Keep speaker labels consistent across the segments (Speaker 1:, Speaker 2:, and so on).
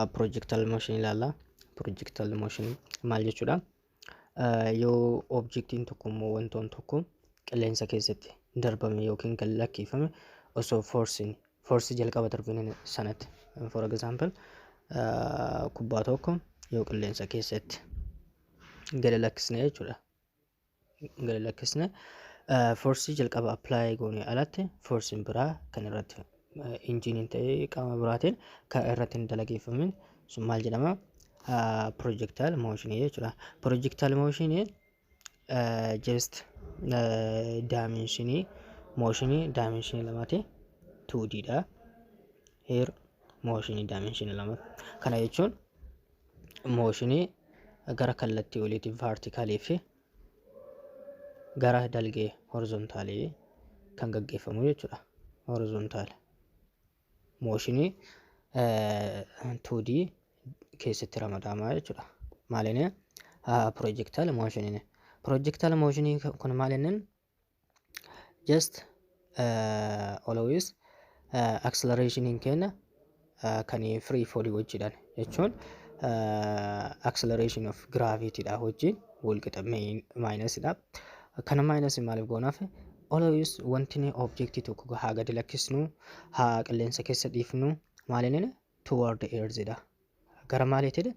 Speaker 1: projectile motion ilaalla. Projectile motion maal jechuudha? Yoo objectiin tokko immoo wantoon tokko qilleensa keessatti darbame yookiin kan lakkifame osoo force jalqaba darbine sanatti. For example, kubbaa tokko yoo qilleensa keessatti gadi lakkisne jechuudha. Gadi lakkisne force jalqaba apply goone alatti force biraa kan irratti injiniin ta'ee qaama biraatiin kan irratti hin dalageeffamin sun maal jedhama? Projectile motion jechuudha. Projectile motion just dimension lamati 2D dha. Here motion dimension lama. Kana jechuun motion gara kallattii oliitiin vertically fi gara dalgee horizontally kan gaggeeffamu jechuudha. Horizontal motion 2D keessatti ramadama jechuudha. Maalini projectile motion. Projectile motion kun maalinin just always acceleration in kenna kan free fall wajjidhaan jechuun acceleration of gravity dha wajjin wal qixa minus dha. Kana minus maaliif goonaaf always wanti objectii tokko haa gadi lakkisnu haa qilleensa keessa dhiifnu maalinin toward the earth dha. Gara maaliitiin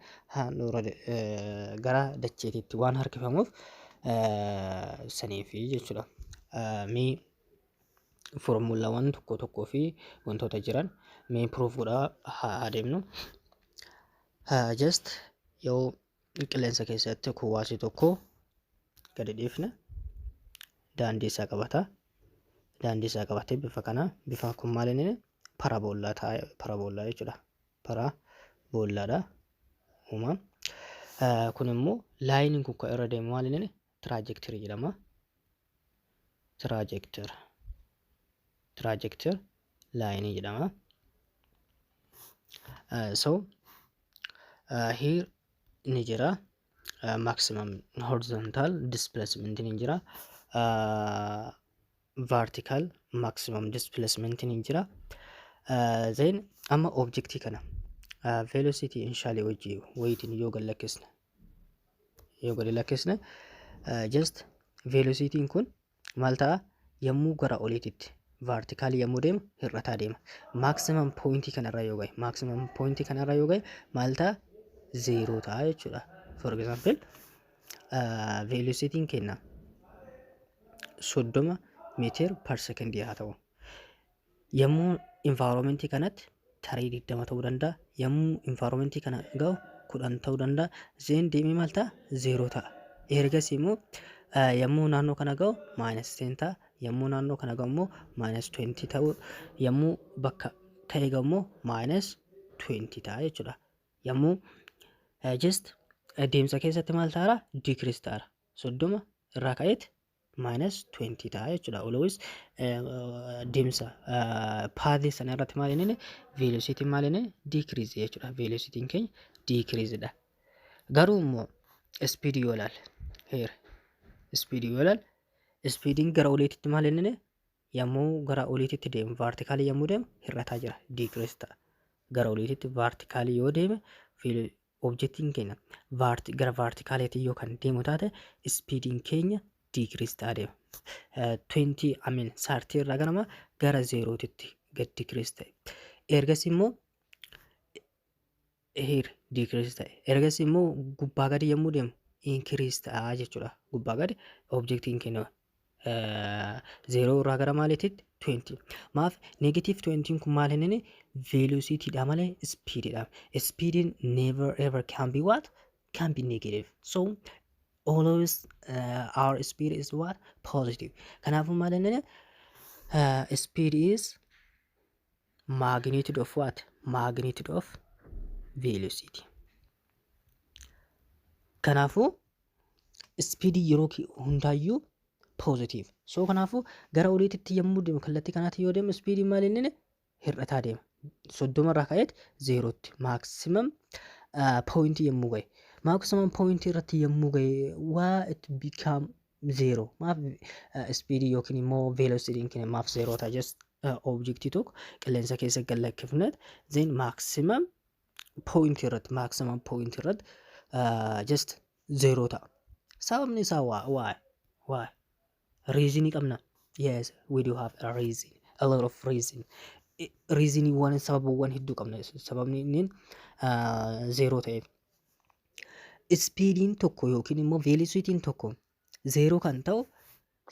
Speaker 1: gara dacheetitti waan harkifamuuf saniifi jechuudha. Mee formulaawwan tokko fi wantoota jiran mee proof godhaa haa adeemnu. Just yoo qilleensa keessatti kuwaasi tokko gadi dhiifne daandii isaa qabata. Daandii isaa qabatee bifa kana bifa kun maalini paraboolaa jechuudha. Paraboolaadha uuma. Kun immoo laayiniin kun irra deemu maalini trajectory jedhama. Trajectory line jedhama. So here ni jira maximum horizontal displacement ni jira, vertical maximum displacement ni jira. Then amma objecti kana velocity initially wajji weightin yoo gad lakkisne just velocity kun maal ta'a yommuu gara oliititti vertical yommuu deemu hir'ataa deema. Maximum point kanarra yoo gahe maal ta'a? 0 ta'a jechuudha. For example, velocity kenna 30 meter per second haa ta'u. Yommuu environment kanatti tarii 20 ta'uu danda'a. Yommuu environment kana gahu 10 ta'uu danda'a. Zeen deemee maal ta'a? 0 ta'a. Ergasii immoo yommuu naannoo kana gahu -10 ta'a. Yommuu naannoo kana gahu immoo -20 ta'u. Yommuu bakka ta'e gahu immoo -20 ta'a jechuudha. Yommuu just deemsa keessatti maal ta'ara? Decrease ta'ara. 30 irraa ka'eet -20 ta'a jechuudha. Always deemsa pathii sana irratti maalini velocity maalini decrease jechuudha. Velocity keenya decrease dha. Garuu immoo speed yoo ilaal here speediin gara oliititti maalini yommuu gara oliititti deemu vertically yommuu deemu hir'ataa jira, decrease ta'a. Gara oliititti vertically yoo deeme objectiin keenya gara verticaliitti yoo kan deemu taate speediin keenya decrease ta'a deema. 30 irraa gara 0titti gad decrease ta'e. Ergasii immoo here decrease ta'e. Ergasii immoo gubbaa gadi yommuu deemu increase ta'a jechuudha. Gubbaa gadi objectiin keenya 0 irraa gara maaliititti 20. Maaf negative 20 kun maal inni velocity dha malee speed dha. Speedin never ever can be what? Can be negative. So always our speed is what? Positive. Kanaafuu maal inni speed is magnitude of what? Magnitude of velocity. Kanaafuu speed yeroo hundaayyuu positive. So kanaafuu gara oliititti yommuu deemu kallattii kanaatti yoo deemu speed maal inni hir'ataa deema. 30 irraa ka'eet 0tti maximum point yommuu gahe. Maximum point irratti yommuu gahe it become 0. Maaf speed yookiin immoo velocity keenya maaf 0 ta'a. Just objectii tokko qilleensa keessa gad lakkifneet then maximum point irratti maximum point irratti just 0 ta'a. Sababni isaa why reason qabna. Yes, we do have a lot of reason. Reason waan sababawwan hedduu qabna. Sababni inni 0 ta'eef speediin tokko yookiin immoo velocity'n tokko 0 kan ta'u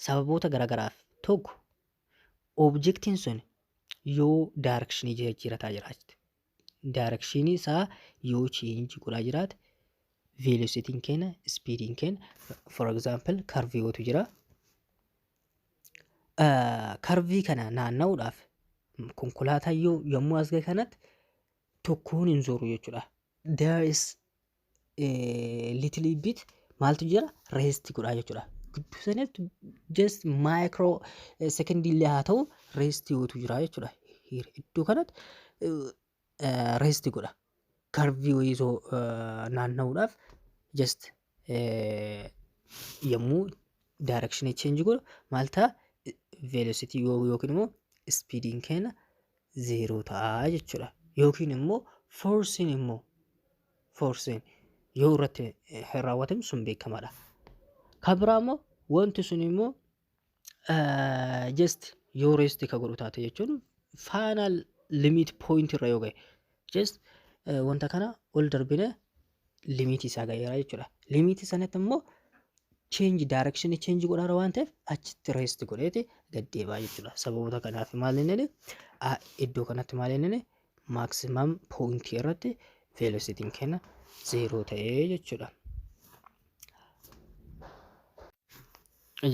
Speaker 1: sababoota garagaraaf. Tokko objectiin sun yoo directionii jijjiirataa jiraate, directionii isaa yoo change godhaa jiraate velocity'n keenya, speediin keenya, for example curveetu jira. Curvee kana naanna'uudhaaf konkolaataa yommuu as ga'e kanatti tokkoon hin zoru jechuudha. There is little bit maaltu jira rest godhaa jechuudha. Gidduu sanatti just micro second illee haa ta'u rest yootu jira jechuudha. Iddoo kanatti rest godha. Curvee wayisoo naanna'uudhaaf just yommuu direction change godhu maal ta'a velocity yookiin immoo speediin keenya 0 ta'a jechuudha. Yookiin immoo force'n yoo irratti raawwatame sun beekamaadha. Kan biraa immoo wanti sun immoo just yoo rest ka godhu taate jechuun final limit point irra yoo ga'e just wanta kana ol darbine limit isaa ga'eera jechuudha. Limit sanatti immoo change direction change godhaara waan ta'eef achitti rest godheeti gaddeebaa jechuudha. Sababoota kanaaf maal inni iddoo kanatti maal inni maximum point irratti velocity'n keenya 0 ta'ee jechuudha.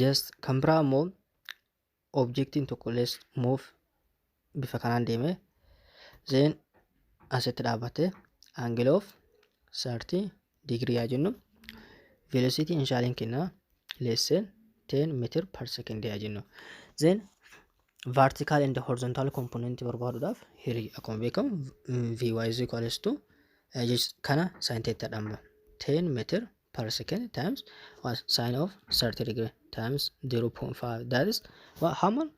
Speaker 1: Just kan biraa immoo objectiin tokko let's move bifa kanaan deeme then asitti dhaabate angle of 30 degree yaa jennu velocity initialin keenya less than 10 meter per second yaa jennu then vertical and horizontal component barbaaduudhaaf here akkuma beekamu vy is equals to just kana sin theta dhamma 10 meter per second times sine of 30 degree times 0.5 that is how much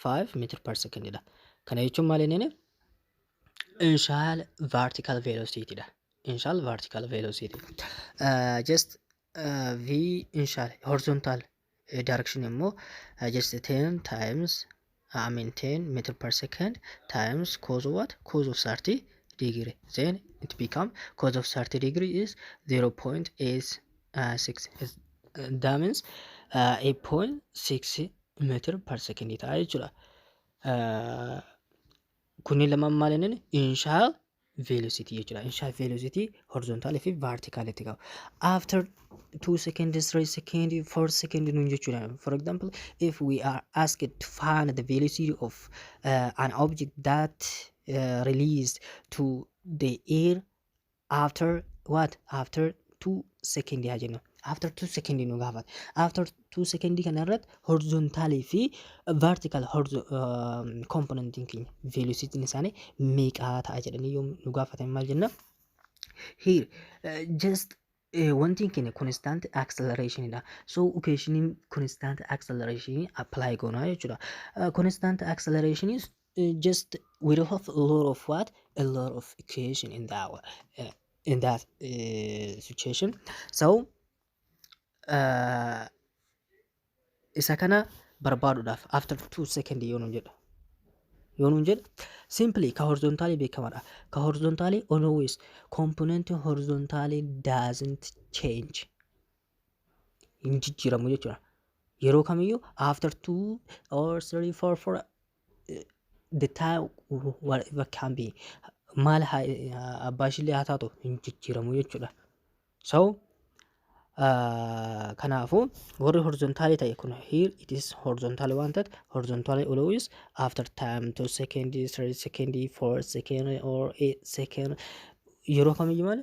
Speaker 1: 5 meter per second dha. Kana jechuun maal inni initial vertical velocity dha. Initial vertical velocity just v initial horizontal direction immoo just 10 times 10 meter per second times cos of what? Cos of 30 degree. Then it become cos of 30 degree is 0.86. That means 8.6 meter per second ta'a jechuudha. Kunni lamaan maal inni initial velocity jechuudha. Initial velocity horizontal fi vertical itti qabu. After 2 seconds, 3 seconds, 4 seconds nun jechuudha. For example, if we are asked to find the velocity of an object that released to the air after what? After 2 seconds yaa jennu. After 2 seconds nu gaafata. After 2 seconds kana irratti horizontal fi vertical componentiin keenya velocity isaanii meeqaa ta'a jedhanii yoo nu gaafatan maal jenna? Here just wanti keenya constant acceleration dha. So occasioning constant acceleration apply goona jechuudha. Constant acceleration is just we don't have a lot of what? A lot of equation in that situation. So isa kana barbaaduudhaaf after 2 seconds yoo nun jedha simply ka horizontally beekamaadha. Ka horizontally always component horizontally doesn't change, hin jijjiiramu jechuudha. Yeroo kamiyyuu after 2 or 3 4 the time whatever can be maal abbaa ishillee haa taatu hin jijjiiramu jechuudha. So kanaafu warri horizontally ta'e kun here it is horizontally wanted horizontally always after time 2 seconds 3 seconds 4 seconds or 8 seconds yeroo kamiyyuu maal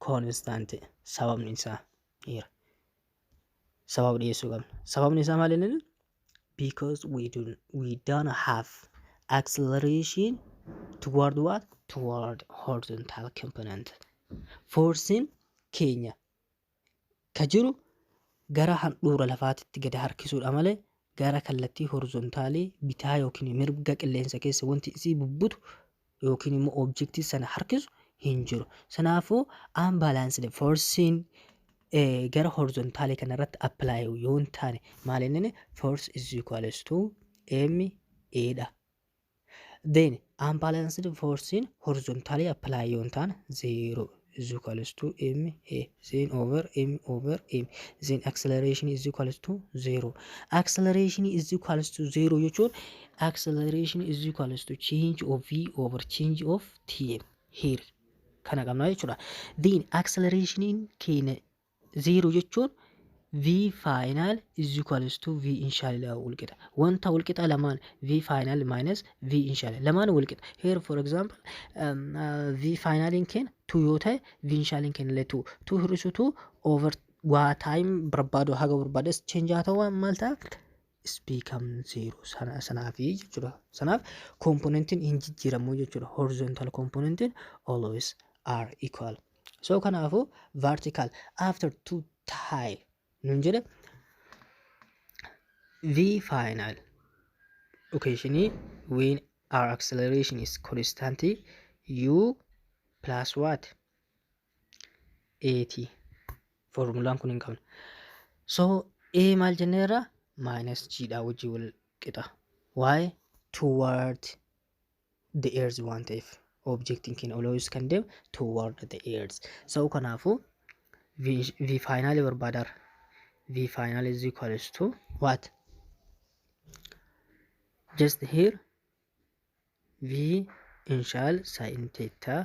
Speaker 1: constant sababni isaa here sabab dhiyeessuu qabna. Sababni isaa maal inni because we don't have acceleration toward what? Toward horizontal component. Forcing keenya ka jiru gara handhuura lafaatitti gad harkisuudha malee gara kallattii horizontaalii bitaa yookiin mirga qilleensa keessa wanti isii bubbutu yookiin immoo objectii sana harkisu hin jiru. Kanaafuu unbalanced forcein gara horizontaalii kana irratti apply yoo hin taane maal inni force is equals to ma dha. Then unbalanced forcein horizontaalii apply yoo hin taane 0 is equals to ma then over m over m then acceleration is equals to 0. Acceleration is equals to 0 jechuun acceleration is equals to change of v over change of tm here kana qabna jechuudha. Then acceleration keenya 0 jechuun v final is equals to v initial walqixa. Wanta walqixa lamaan v final minus v initial lamaan walqixa. Here for example v final keenya 2 yoo ta'e v initial keenya illee 2 hir'isu 2 over waa time barbaadu haga barbaades change haa ta'u maal ta'a is become 0 sanaaf jechuudha. Sanaaf componentiin hin jijjiiramu jechuudha. Horizontal componentiin always are equal. So kanaafu vertical after 2 tile nun jedhe v final occasionally when our acceleration is constant u plus what 80 formulaan kun hin qabne. So a maal jenneerra minus g dha wajji wal qixa. Why toward the earth waan ta'eef objectiin keenya always kan deemu toward the earth. So kanaafu v final barbaadar v final is equals to what just here v initial sin theta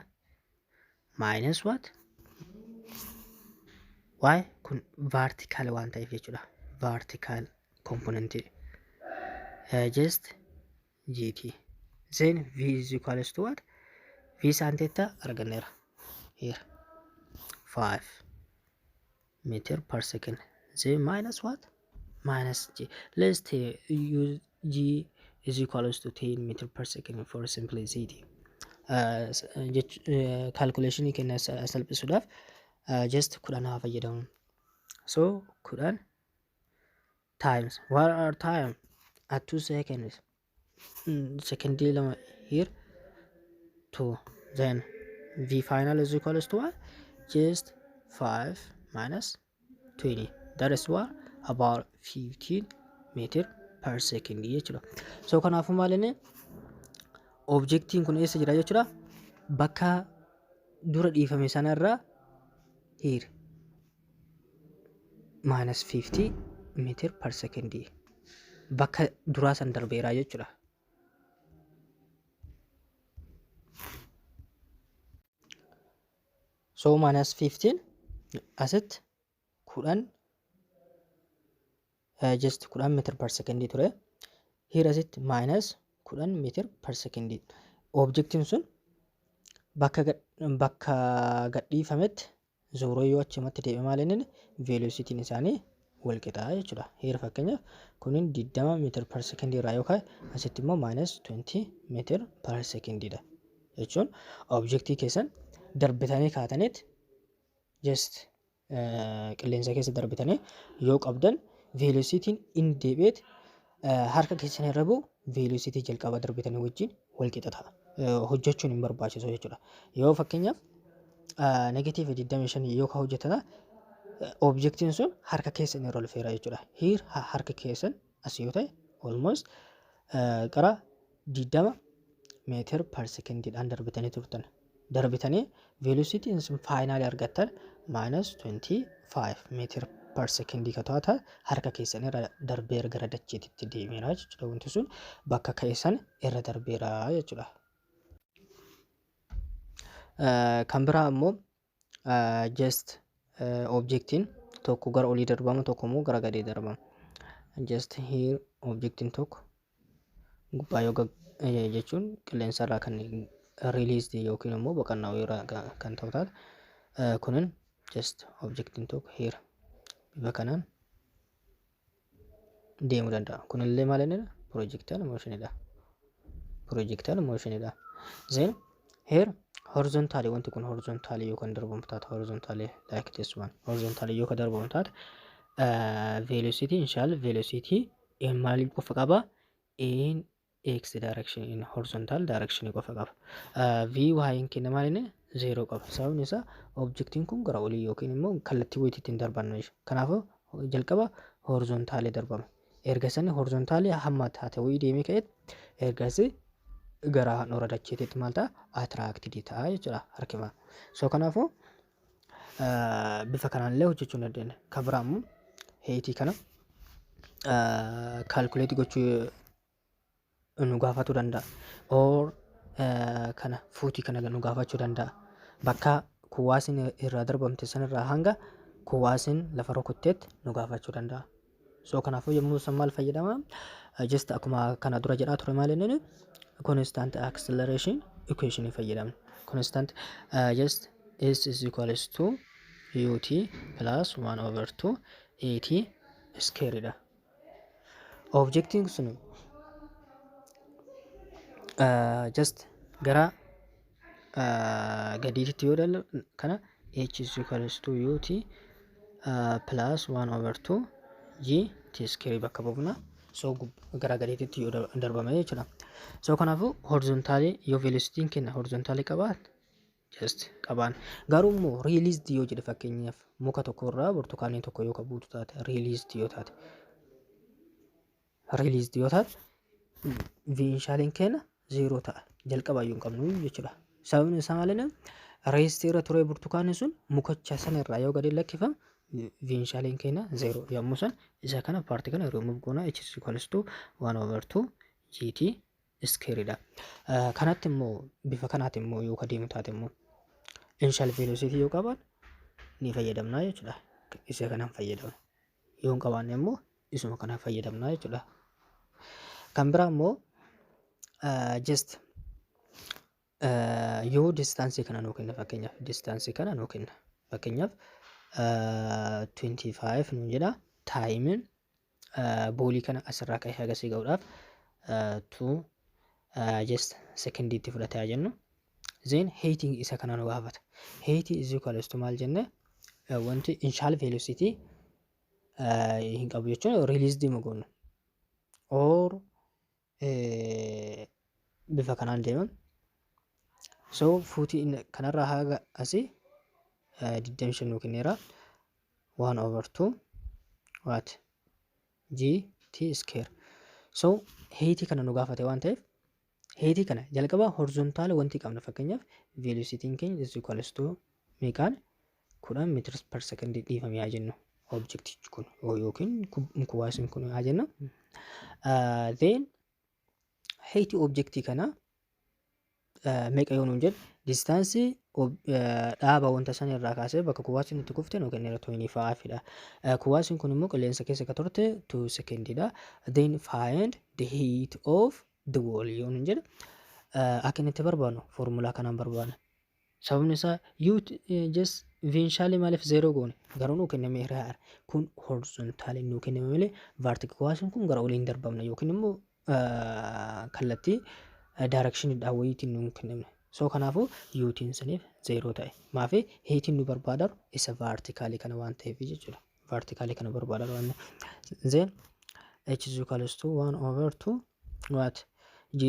Speaker 1: minus what y kun vertical waan ta'eef jechuudha. Vertical component just gt then v is equals to what v sin theta arganneera here 5 meter per second then minus what minus g. Let's use g is equals to 10 meter per second for simplicity. Calculation keenya salphisuudhaaf just 10 haa fayyadamu. So 10 times what are time at 2 seconds second lama here 2 then v final is equals to what just 5 minus 20 that is what about 15 meter per second jechuudha. So kanaafu maalinni objectiin kun eessa jira jechuudha. Bakka dura dhiifame sanarra here minus 50 meter per second bakka duraa san darbeera jechuudha. So minus 15 asitti 10 just 10 meter per second ture. Here asitti minus 10 meter per second. Objectiin sun bakka gadhiifametti zero yoo achumatti deeme maalinni velocitiin isaanii wal qixa jechuudha. Here fakkeenyaaf kunin 20 meter per second irraa yookaan asitti immoo minus 20 meter per second dha jechuun objectii keessan darbitanii kaataniit just qilleensa keessa darbitanii yoo qabdan velocitiin in deebi'eet harka keessan irra bu'u velocity jalqaba darbitanii wajjin wal qixa ta'a. Hojjechuun hin barbaachisu jechuudha. Yoo fakkeenyaaf negative 25 yoo ka hojjetana objectiin sun harka keessan irra lufeera jechuudha. Here harka keessan as yoo ta'e almost qara 20 meter per second dhaan darbitanii turtan. Darbitanii velocity sun final argattan minus 25 meter per second ka taata harka keessan irra darbeera gara dacheetitti deemeera jechuudha. Wanti sun bakka keessan irra darbeera jechuudha. Kan biraa immoo just objectiin tokko gara olii darbamu tokko immoo gara gadii darbamu. Just here objectiin tokko gubbaa yoo jechuun qilleensa irraa kan release yookiin immoo boqonnaa irraa kan ta'u taate kunin just objectiin tokko here bifa kanaan deemuu danda'a. Kunillee maal inni projectile motionidha. Projectile motionidha. Then here horizontally wanti kun horizontally yookaan darbamu taate horizontally like this one horizontally yoo ka darbamu taate velocity initial velocity maaliif qofa qaba in x direction in horizontal direction qofa qaba. Vy kenna maalinni 0 qaba. Sababni isaa objectiin kun gara olii yookiin immoo kallattii wayiitiin darbanna. Kanaafuu jalqaba horizontaalii darbama. Erga sani horizontaalii hamma taate wayii deemee ka'eet ergasii gara handhuura dacheetiitti maal ta'a attiraaktidii ta'a jechuudha harkima. So kanaafuu bifa kanaallee hojjechuu ni dandeenya. Kan biraa immoo heetii kana kaalkuleetii gochuu nu gaafachuu danda'a. Or kana fuutii kana nu gaafachuu danda'a. Bakka kuwaasin irraa darbamte sanirraa hanga kuwaasin lafa rukutteetti nu gaafachuu danda'a. So kanaafuu yommuu san maal fayyadama? Just akkuma kana dura jedhaa ture maal inni constant acceleration equation fayyadamna. Constant just s is equals to ut plus 1 over 2 at square dha. Objectiin sun just gara gadiitti yoo dalu kana h is equals to ut plus 1 over 2 g t square bakka buufna. So gara gadiitti yoo darbame jechuudha. So kanaafuu horizontaalii yoo velocitiin kenna horizontaalii qabaat just qabaan. Garuu immoo released yoo jedhe fakkeenyaaf muka tokko irraa burtukaanii tokko yoo qabuutu taate released yoo taate viinshaaleen kenna 0 ta'a. Jalqaba iyyuu hin qabnu jechuudha. Sababni isaa maalinni reestii irra ture burtukaanni sun mukacha sana irraa yoo gadi lakkifame viinshaaleen kenna 0 yommuu san isa kana paartii kana remove goona h is equals to 1 over 2 gt square dha. Kanatti immoo bifa kanaatti immoo yoo kadeemu taate immoo initial velocity yoo qaban ni fayyadamna jechuudha. Isa kanaan fayyadamna. Yoo hin qabaanne immoo isuma kanaan fayyadamna jechuudha. Kan biraa immoo just yoo distaansii kana nuu kenna fakkeenyaaf distaansii kana nuu kenna fakkeenyaaf 25 nuun jedha taayimiin boolii kana asirraa ka'ee hagasii ga'uudhaaf 2 just sekondiitti fudhataa jennu then heating isa kana nu gaafata. Heating is equals to maal jenne wanti initial velocity hin qabu jechuun release diima goonu or bifa kanaan deeman. So fuutii kanarraa haga asii 25 nuu kenneera 1 over 2 what g t square. So heetii kana nu gaafate waan ta'eef heetii kana jalqaba horizontaala wanti qabna fakkeenyaaf velocitiin keenya is equals to meeqaan 10 meters per second dhiifame haa jennu objectichi kun yookiin kuwaasin kun haa jennu. Then heetii objectii kana meeqa yoo nuun jedhu distaansii dhaaba wanta sana irraa kaasee bakka kuwaasin itti kufte nu kenneera 25 dha. Kuwaasin kun immoo qilleensa keessa ka turte 2 secondidha. Then find the heat of the wall yoo nuun jedhu akka inni itti barbaadnu foormulaa kanaan barbaadna. Sababni isaa just viinshaalii maaliif 0 goone garuu nuu kenname irraa kun horizontaalii nuu kenname malee vertical kuwaasin kun gara olii hin darbamne yookiin immoo kallattii direction daawwitiin nuu kenname. So kanaafuu yuutiin saniif 0 ta'e. Maafi heetiin nu barbaadaru isa vertically kana waan ta'eef jechuudha. Vertically kana barbaadaru waan then h is equals to 1 over 2 what g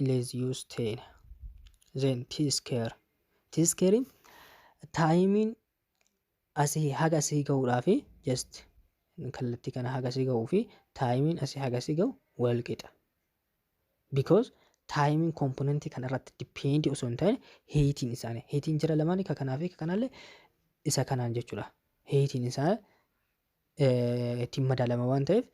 Speaker 1: let's use 10 then t square taayimiin asii haga asii ga'uudhaafi just kallattii kana haga asii ga'uu fi taayimiin asii haga asii ga'u wal qixa. Because taayimiin komponentii kana irratti dipeendii osoo hin ta'in heetiin isaanii heetiin jira lamaan ka kanaa fi ka kanallee isa kanaan jechuudha. Heetiin isaa ittiin madaalama waan ta'eef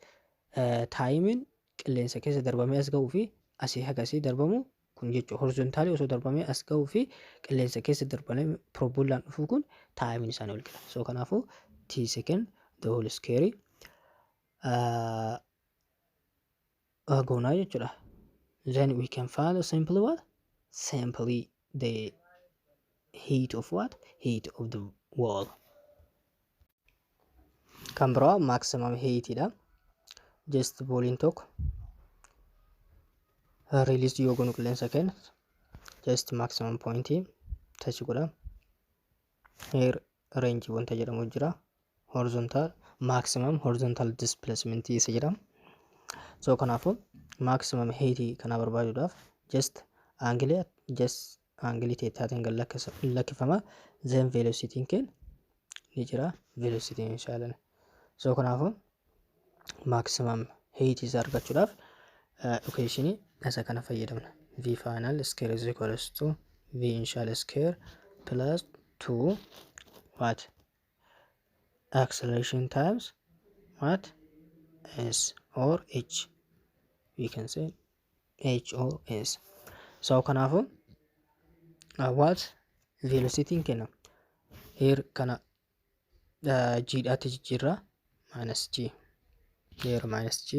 Speaker 1: taayimiin qilleensa keessa darbamee as ga'uu fi asii haga asii darbamu kun jechuudha. Horizontaalii osoo darbamee as ga'uu fi qilleensa keessa darbamee probulaan dhufuu kun taayimiin isaanii wal qixa. So kanaafuu t second the whole square goonaa jechuudha. Then we can find simply what? Simply the heat of what? Heat of the wall. Kan biraa maximum heat dha. Just booliin tokko release yoo goonu qilleensa kenna just maximum point touch godha. Here range wanta jedhamu jira. Horizontal maximum horizontal displacement isa jedhama. So kanaafuu maximum height kana barbaaduudhaaf just angle teetaatiin kan lakkifama, then velocity keenya ni jira, velocity inshaallah. So kanaafuu maximum height isaa argachuudhaaf equation isa kana fayyadamna. V final square is equals to V initial square plus 2 what acceleration times what s or h, we can say h or s. So kanaafuu what velocity kenna here kana g dhaatti jijjiirra minus g, here minus g,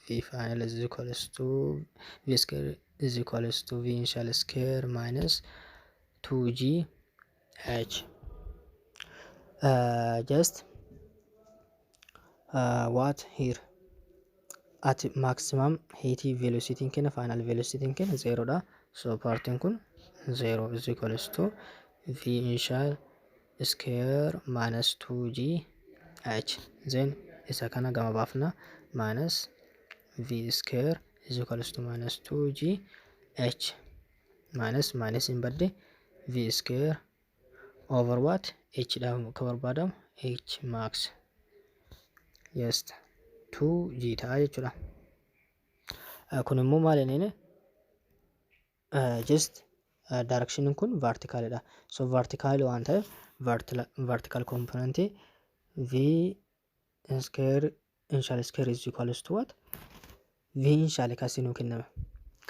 Speaker 1: v final is equals to v square is equals to v initial square minus 2g h. Just what here at maximum height velocity kenna final velocity kenna 0 dha. So partiin kun 0 is equals to v initial square minus 2g h, then isa kana gama baafna minus v square is equals to minus 2g h minus in badde v square over what h dha ka barbaadamu h max yes 2g ta'a jechuudha. Kun immoo maal inni just direction kun vertical dha. So vertical waan ta'eef vertical component v square initial square is equals to what v initial kasinu kenname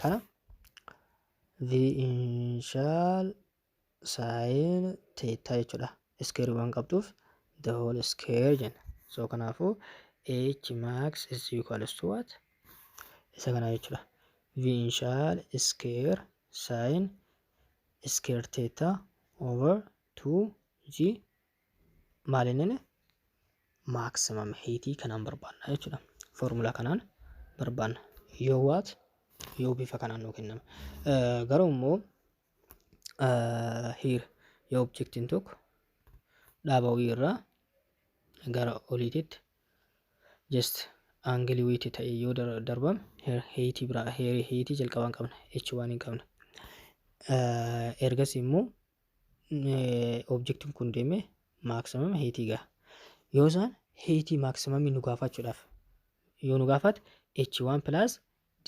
Speaker 1: kana v initial sin theta jechuudha. Square waan qabduuf the whole square jenna. So kanaafuu h max is equals to what isa kana jechuudha. V initial square sin square theta over 2g maal inni maximum height kanaan barbaanna jechuudha. Formula kanaan barbaanna yoo what yoo bifa kanaan nuu kenname. Garuu immoo here yoo objectiin tokko dhaaba wayii irraa gara oliititti just angle wiitii ta'e yoo darbame height biraa height jalqabaan qabna, h1 hin qabna. Ergasii immoo objectiin kun deemee maximum height gaha. Yoo isaan height maximum nu gaafachuudhaaf yoo nu gaafate h1 plus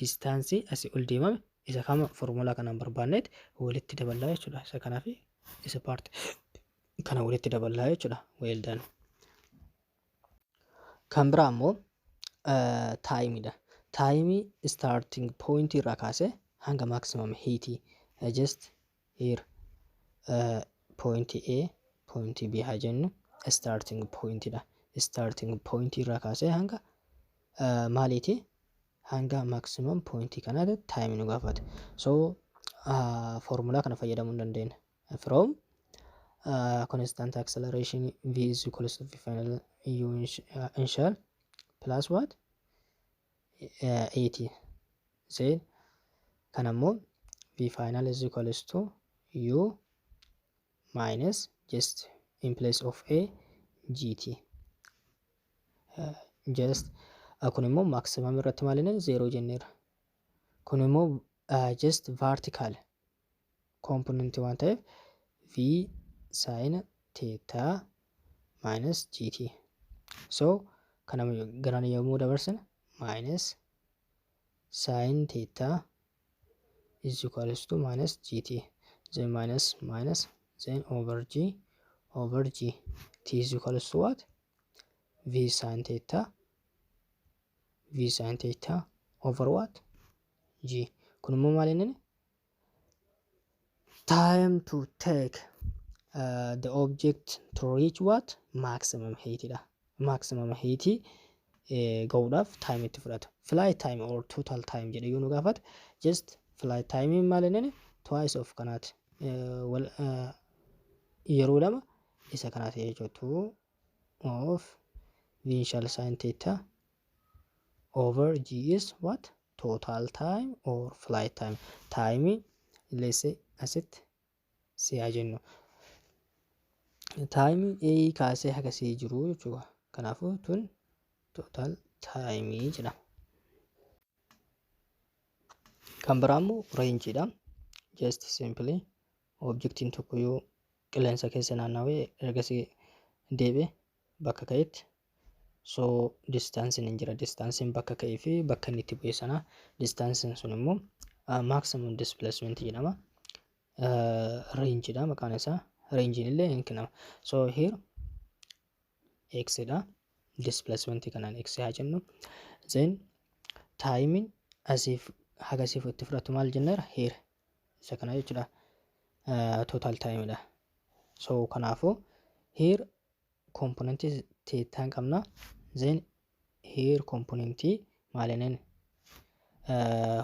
Speaker 1: distance asii ol deemame isa kama formula kanaan barbaanneet walitti daballaa jechuudha. Isa kanaaf isa part kana walitti daballaa jechuudha. Well done. Kan biraa immoo time dha. Time starting point irraa kaasee hanga maximum height just here point A point B haa jennu starting point dha. Starting point irraa kaasee hanga maaliiti hanga maximum point kanatti time nu gaafata. So formula kana fayyadamuu hin dandeenya. From constant acceleration v is equals to v final u initial plus what 80 then kan ammoo v final is equals to u minus just in place of a gt just kun immoo maximum irratti maal inni 0 jenneera. Kun immoo just vertical component waan ta'eef v sin theta minus gt. So kana garaan yommuu dabarsina minus sin theta is equals to minus gt, then minus then over g t is equals to what v sin theta over what g. Kun immoo maal inni time to take the object to reach what maximum height dha. Maximum height ga'uudhaaf time itti fudhata. Flight time or total time jedhe yoo nu gaafate just flight time maal inni twice of kanaati yeroo lama isa kanaati jechuudha. 2 of v initial sin theta over g is what total time or flight time. Time let's say asitti si haa jennu time a kaasee haga si jiru jechuudha. Kanaafuu tun total time jedhama. Kan biraa immoo rangeedha. Just simply objectiin tokko yoo qilleensa keessa naannawee ergasii deebi'e bakka ka'etti so distaansiin hin jira. Distaansiin bakka ka'ee fi bakka inni itti bu'e sana distaansiin sun immoo maximum displacement jedhama. Rangeedha maqaan isaa. Rangein illee hin kennama. So here x dha. Displacement kanaan x haa jennu. Then timing asiif hagasiif itti fudhatu maal jenneera here isa kana jechuudha. Total time dha. So kanaafuu here component theta qabna. Then here component maalinen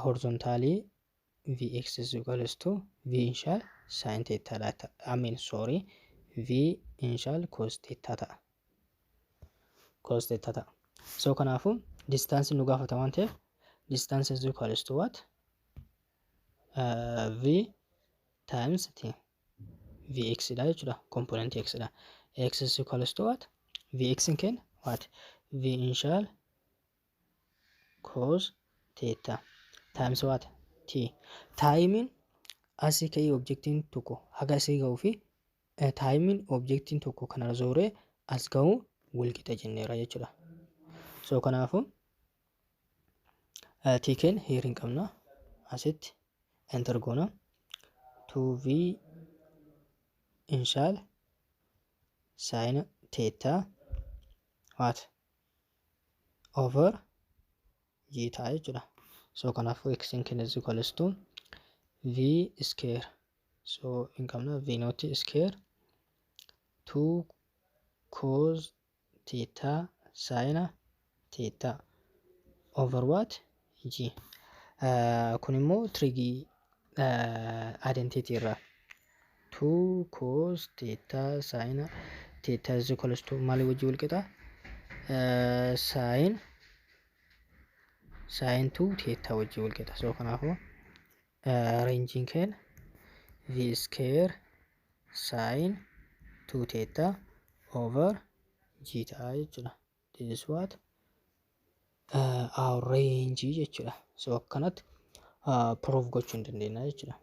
Speaker 1: horizontally vx is equals to v initial sin theta dha. I mean sorry v initial cos theta ta'a. Cos theta ta'a. So kanaafuu distance nu gaafata waan ta'eef distance is equals to what? V times t. Vx dha jechuudha. Component x dha. X is equals to what? Vx in kenna what? V initial cos theta times what? T. Timing asii ka'ee objectiin tokko haga asii ga'uu fi timing objectiin tokko kanarra zooree as ga'uu walqixa jenneera jechuudha. So kanaafuu t keen here hin qabna asitti enter goona 2v initial sin theta what over g ta'a jechuudha. So kanaafuu x in kenna is equals to v square. So hin qabna v not square 2 cos theta sin theta over what? G. Kun immoo trigii identity irraa 2 cos theta sin theta is equals to maali wajji walqixa? Sin 2 theta wajji walqixa. So kanaafuu rangein keenya v square sin 2 theta over g ta'a jechuudha. This is what our range jechuudha. So akkanatti proof gochuu hin dandeenya jechuudha.